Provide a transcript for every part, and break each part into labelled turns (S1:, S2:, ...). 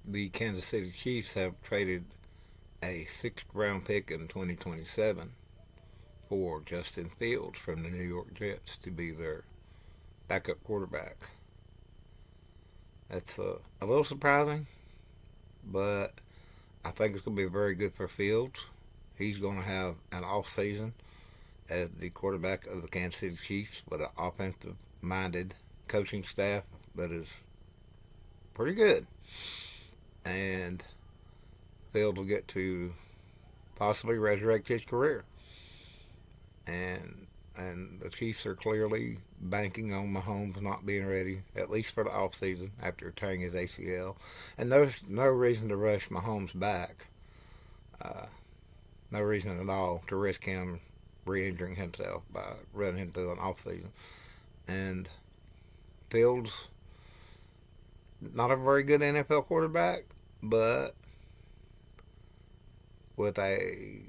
S1: the Kansas City Chiefs have traded a sixth round pick in 2027 for Justin Fields from the New York Jets to be their backup quarterback. That's a little surprising, but I think it's going to be very good for Fields. He's going to have an off season as the quarterback of the Kansas City Chiefs with an offensive minded coaching staff that is pretty good. And Fields will get to possibly resurrect his career. And the Chiefs are clearly banking on Mahomes not being ready, at least for the offseason, after tearing his ACL. And there's no reason to rush Mahomes back. Uh, no reason at all to risk him re-injuring himself by running him through an offseason. And Fields, not a very good NFL quarterback, but with a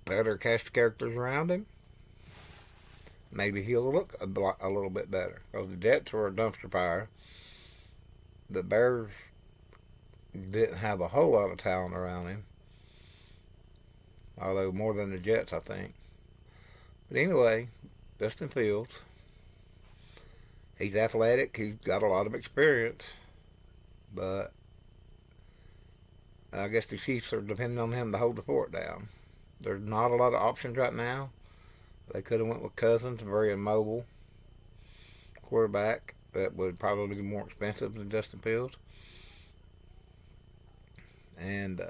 S1: better cast of characters around him, maybe he'll look a little bit better. Because the Jets were a dumpster fire. The Bears didn't have a whole lot of talent around him, although more than the Jets, I think. But anyway, Justin Fields, he's athletic. He's got a lot of experience, but I guess the Chiefs are depending on him to hold the fort down. There's not a lot of options right now. They could have went with Cousins, a very immobile quarterback that would probably be more expensive than Justin Fields. And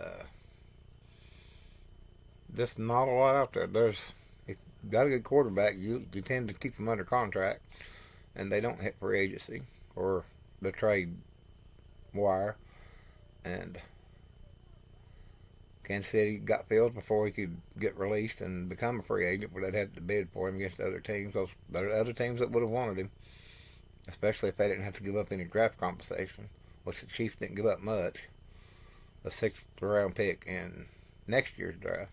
S1: just not a lot out there. If you got a good quarterback, you tend to keep them under contract, and they don't hit free agency or the trade wire. And Kansas City got Fields before he could get released and become a free agent, but they'd have to bid for him against other teams. Because there are other teams that would have wanted him, especially if they didn't have to give up any draft compensation, which the Chiefs didn't give up much. A sixth round pick in next year's draft.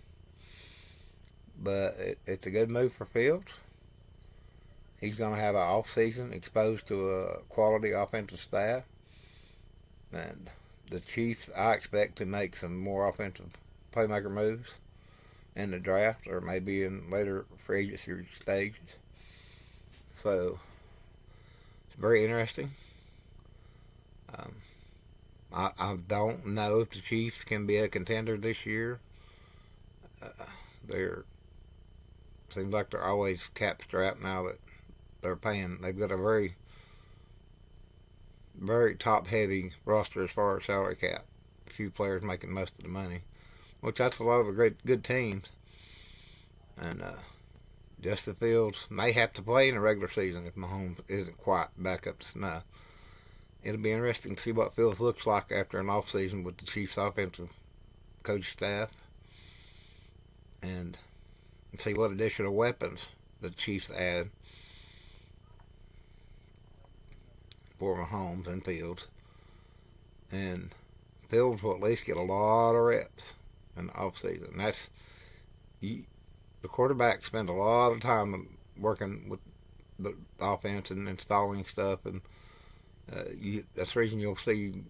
S1: But it's a good move for Fields. He's going to have an off season exposed to a quality offensive staff. And the Chiefs, I expect to make some more offensive playmaker moves in the draft or maybe in later free agency stages. So it's very interesting. Um, I don't know if the Chiefs can be a contender this year. They're seems like they're always cap strapped now that they're paying. They've got a very top heavy roster as far as salary cap. A few players making most of the money, which that's a lot of the good teams. And Justin Fields may have to play in the regular season if Mahomes isn't quite back up to snuff. It'll be interesting to see what Fields looks like after an off season with the Chiefs' offensive coach staff, and see what additional weapons the Chiefs add for Mahomes and Fields. And Fields will at least get a lot of reps in the offseason. The quarterback spends a lot of time working with the offense and installing stuff, and that's the reason you'll see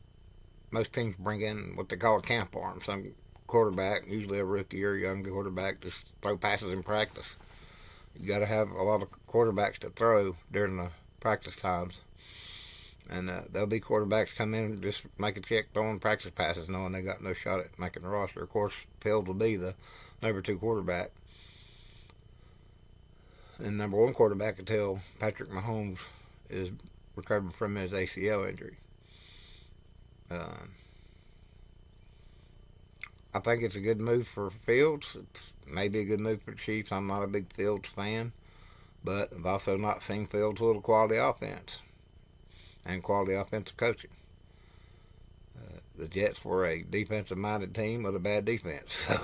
S1: most teams bring in what they call a camp arm. Some quarterback, usually a rookie or a young quarterback, just throw passes in practice. You got to have a lot of quarterbacks to throw during the practice times. And there'll be quarterbacks come in and just make a check throwing practice passes knowing they got no shot at making the roster. Of course, Fields will be the number 2 quarterback. And number 1 quarterback until Patrick Mahomes is recovering from his ACL injury. I think it's a good move for Fields. It's maybe a good move for the Chiefs. I'm not a big Fields fan, but I've also not seen Fields with a quality offense and quality offensive coaching. The Jets were a defensive-minded team with a bad defense, so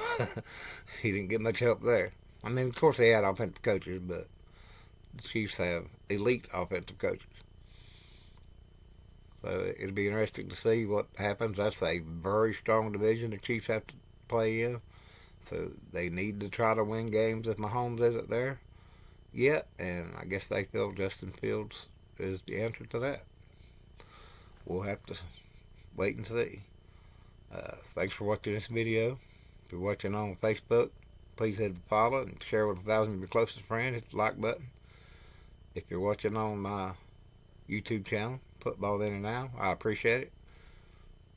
S1: he didn't get much help there. I mean, of course, they had offensive coaches, but the Chiefs have elite offensive coaches. So it'll be interesting to see what happens. That's a very strong division the Chiefs have to play in. So they need to try to win games if Mahomes isn't there yet. And I guess they feel Justin Fields is the answer to that. We'll have to wait and see. Thanks for watching this video. If you're watching on Facebook, please hit follow and share with 1,000 of your closest friends. Hit the like button. If you're watching on my YouTube channel, Football Then and Now, I appreciate it.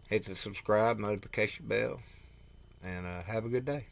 S1: Hit the subscribe notification bell, and have a good day.